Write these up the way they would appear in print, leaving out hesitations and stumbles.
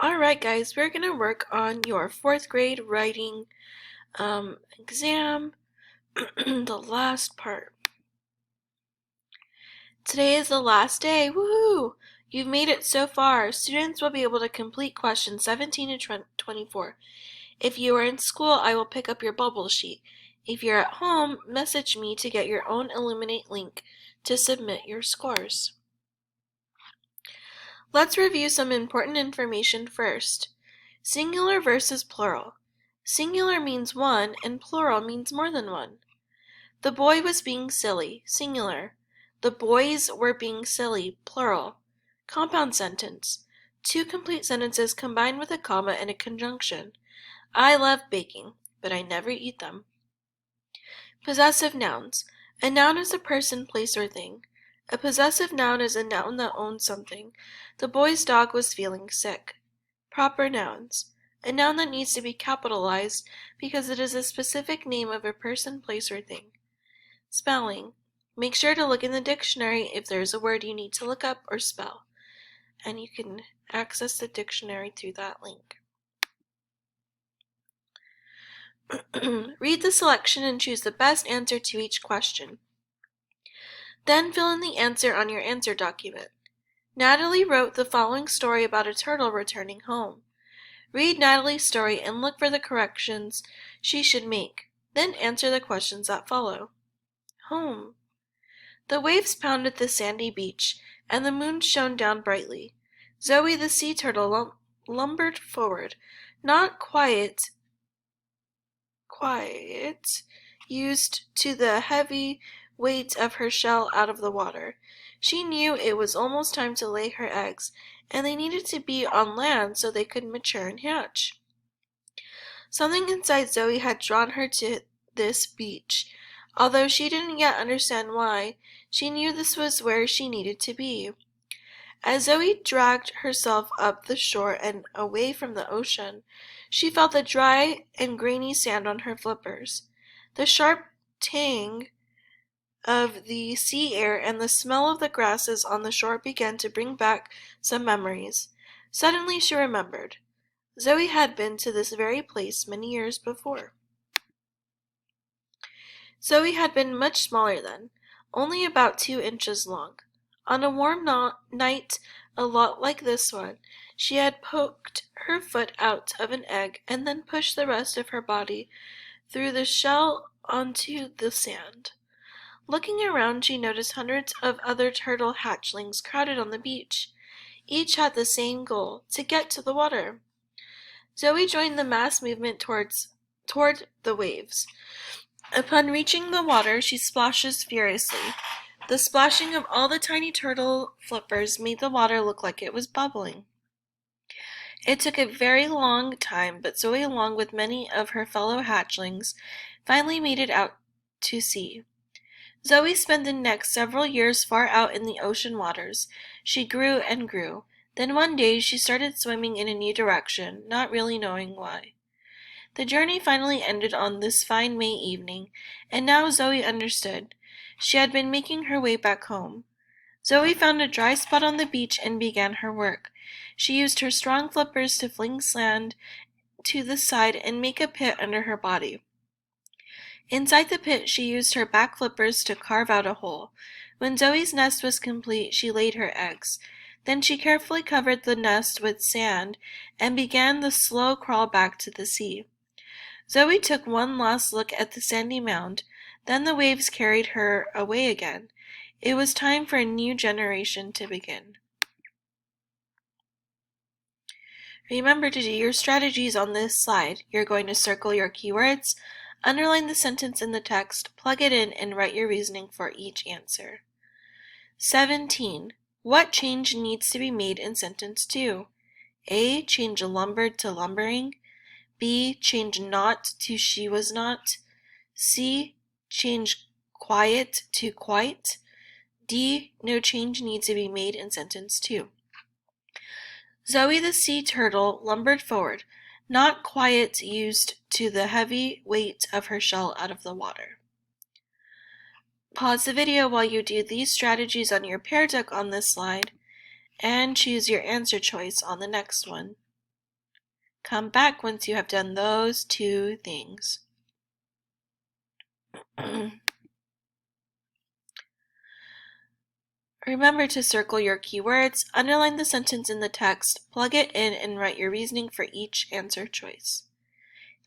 Alright guys, we're going to work on your 4th grade writing exam, the last part. Today is the last day, woohoo! You've made it so far. Students will be able to complete questions 17 and 24. If you are in school, I will pick up your bubble sheet. If you're at home, message me to get your own Illuminate link to submit your scores. Let's review some important information first. Singular versus plural. Singular means one and plural means more than one. The boy was being silly, singular. The boys were being silly, plural. Compound sentence. Two complete sentences combined with a comma and a conjunction. I love baking, but I never eat them. Possessive nouns. A noun is a person, place, or thing. A possessive noun is a noun that owns something. The boy's dog was feeling sick. Proper nouns. A noun that needs to be capitalized because it is a specific name of a person, place, or thing. Spelling. Make sure to look in the dictionary if there is a word you need to look up or spell. And you can access the dictionary through that link. Read the selection and choose the best answer to each question. Then fill in the answer on your answer document. Natalie wrote the following story about a turtle returning home. Read Natalie's story and look for the corrections she should make. Then answer the questions that follow. Home. The waves pounded the sandy beach, and the moon shone down brightly. Zoe the sea turtle lumbered forward, not quiet, used to the heavy weight of her shell out of the water. She knew it was almost time to lay her eggs, and they needed to be on land so they could mature and hatch. Something inside Zoe had drawn her to this beach. Although she didn't yet understand why, she knew this was where she needed to be. As Zoe dragged herself up the shore and away from the ocean, she felt the dry and grainy sand on her flippers. The sharp tang of the sea air and the smell of the grasses on the shore began to bring back some memories. Suddenly she remembered. Zoe had been to this very place many years before. Zoe had been much smaller then, only about 2 inches long. On a warm night, a lot like this one, she had poked her foot out of an egg and then pushed the rest of her body through the shell onto the sand. Looking around, she noticed hundreds of other turtle hatchlings crowded on the beach. Each had the same goal, to get to the water. Zoe joined the mass movement toward the waves. Upon reaching the water, she splashes furiously. The splashing of all the tiny turtle flippers made the water look like it was bubbling. It took a very long time, but Zoe, along with many of her fellow hatchlings, finally made it out to sea. Zoe spent the next several years far out in the ocean waters. She grew and grew. Then one day she started swimming in a new direction, not really knowing why. The journey finally ended on this fine May evening, and now Zoe understood. She had been making her way back home. Zoe found a dry spot on the beach and began her work. She used her strong flippers to fling sand to the side and make a pit under her body. Inside the pit, she used her back flippers to carve out a hole. When Zoe's nest was complete, she laid her eggs. Then she carefully covered the nest with sand and began the slow crawl back to the sea. Zoe took one last look at the sandy mound. Then the waves carried her away again. It was time for a new generation to begin. Remember to do your strategies on this slide. You're going to circle your keywords, underline the sentence in the text, plug it in, and write your reasoning for each answer. 17. What change needs to be made in sentence 2? A. Change lumbered to lumbering. B. Change not to she was not. C. Change quiet to quite. D. No change needs to be made in sentence 2. Zoe the sea turtle lumbered forward, not quiet used to the heavy weight of her shell out of the water. Pause the video while you do these strategies on your pear deck on this slide, and choose your answer choice on the next one. Come back once you have done those two things. Remember to circle your keywords, underline the sentence in the text, plug it in, and write your reasoning for each answer choice.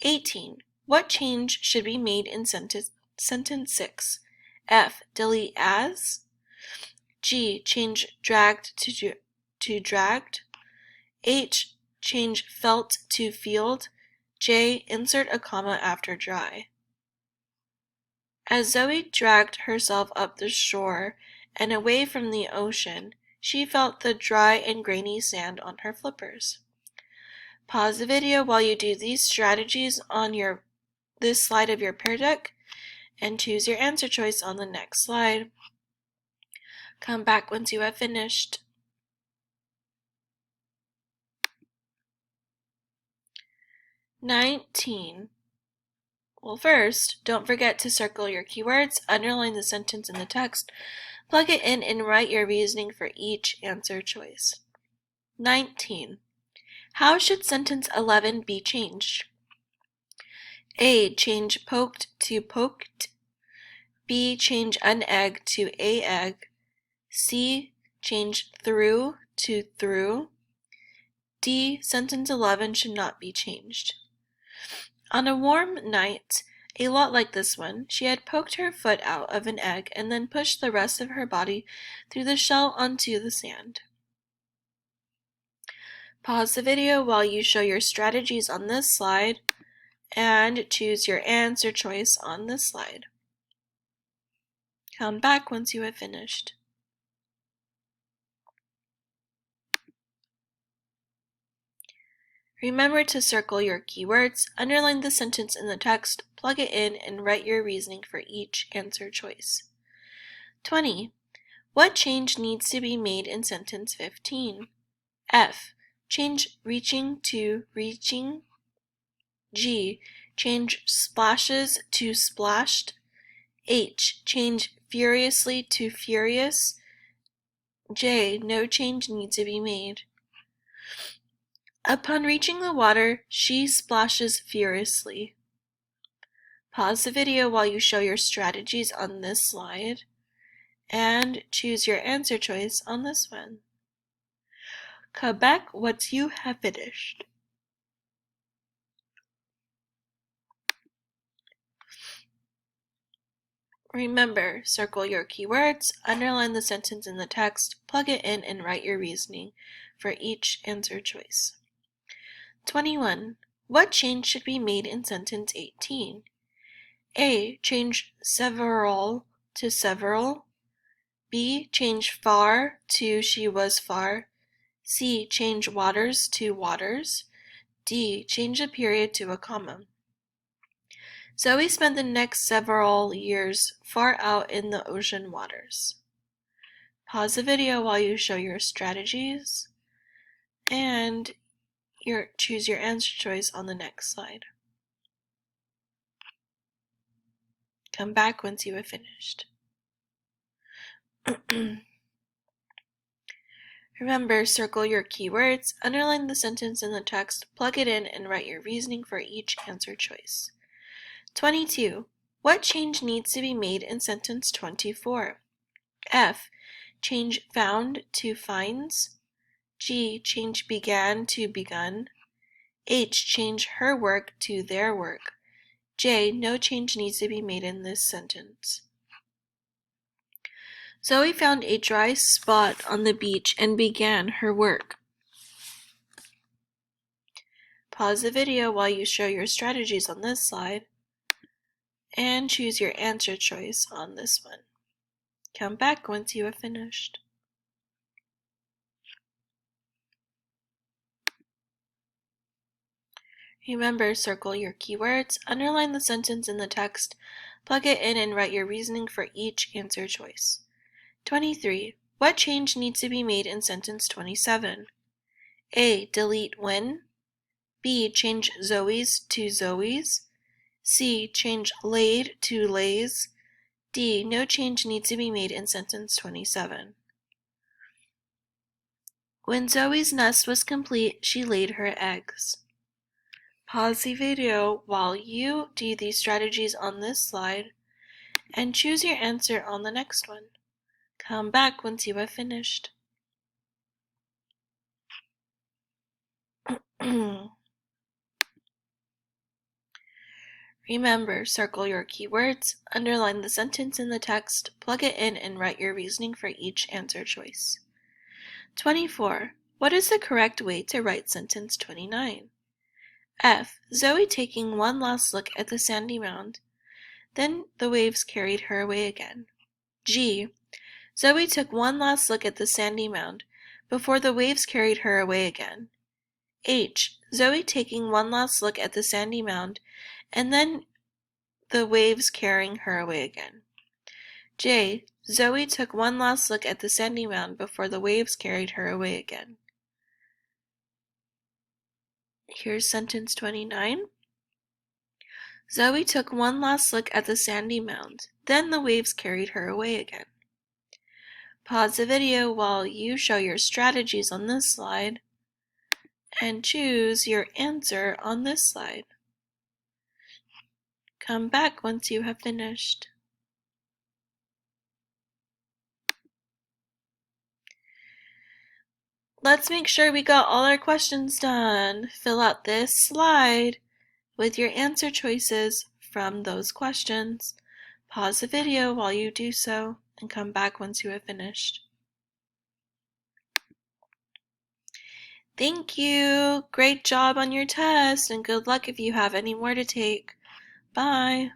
18. What change should be made in sentence 6? F. Delete as. G. Change dragged to dragged. H. Change felt to field. J. Insert a comma after dry. As Zoe dragged herself up the shore and away from the ocean, she felt the dry and grainy sand on her flippers. Pause the video while you do these strategies on this slide of your Pear Deck and choose your answer choice on the next slide. Come back once you have finished. "19. Well, first, don't forget to circle your keywords, underline the sentence in the text, plug it in, and write your reasoning for each answer choice. 19. How should sentence 11 be changed? A. Change poked to poked. B. Change an egg to a egg. C. Change through to through. D. Sentence 11 should not be changed. On a warm night, a lot like this one, she had poked her foot out of an egg and then pushed the rest of her body through the shell onto the sand. Pause the video while you show your strategies on this slide and choose your answer choice on this slide. Come back once you have finished. Remember to circle your keywords, underline the sentence in the text, plug it in, and write your reasoning for each answer choice. 20. What change needs to be made in sentence 15? F. Change reaching to reaching. G. Change splashes to splashed. H. Change furiously to furious. J. No change needs to be made. Upon reaching the water, she splashes furiously. Pause the video while you show your strategies on this slide and choose your answer choice on this one. Come back once you have finished. Remember, circle your keywords, underline the sentence in the text, plug it in, and write your reasoning for each answer choice. 21. What change should be made in sentence 18? A. Change several to several. B. Change far to she was far. C. Change waters to waters. D. Change a period to a comma. Zoe spent the next several years far out in the ocean waters. Pause the video while you show your strategies and choose your answer choice on the next slide. Come back once you have finished. Remember, circle your keywords, underline the sentence in the text, plug it in, and write your reasoning for each answer choice. 22. What change needs to be made in sentence 24? F. Change found to finds. G. Change began to begun. H. Change her work to their work. J. No change needs to be made in this sentence. Zoe found a dry spot on the beach and began her work. Pause the video while you show your strategies on this slide and choose your answer choice on this one. Come back once you have finished. Remember, circle your keywords, underline the sentence in the text, plug it in, and write your reasoning for each answer choice. 23. What change needs to be made in sentence 27? A. Delete when. B. Change Zoe's to Zoe's. C. Change laid to lays. D. No change needs to be made in sentence 27. When Zoe's nest was complete, she laid her eggs. Pause the video while you do these strategies on this slide and choose your answer on the next one. Come back once you have finished. Remember, circle your keywords, underline the sentence in the text, plug it in, and write your reasoning for each answer choice. 24. What is the correct way to write sentence 29? F. Zoe taking one last look at the sandy mound. Then the waves carried her away again. G. Zoe took one last look at the sandy mound before the waves carried her away again. H. Zoe taking one last look at the sandy mound and then the waves carrying her away again. J. Zoe took one last look at the sandy mound before the waves carried her away again. Here's sentence 29. Zoe took one last look at the sandy mound, then the waves carried her away again. Pause the video while you show your strategies on this slide and choose your answer on this slide. Come back once you have finished. Let's make sure we got all our questions done. Fill out this slide with your answer choices from those questions. Pause the video while you do so and come back once you have finished. Thank you. Great job on your test and good luck if you have any more to take. Bye.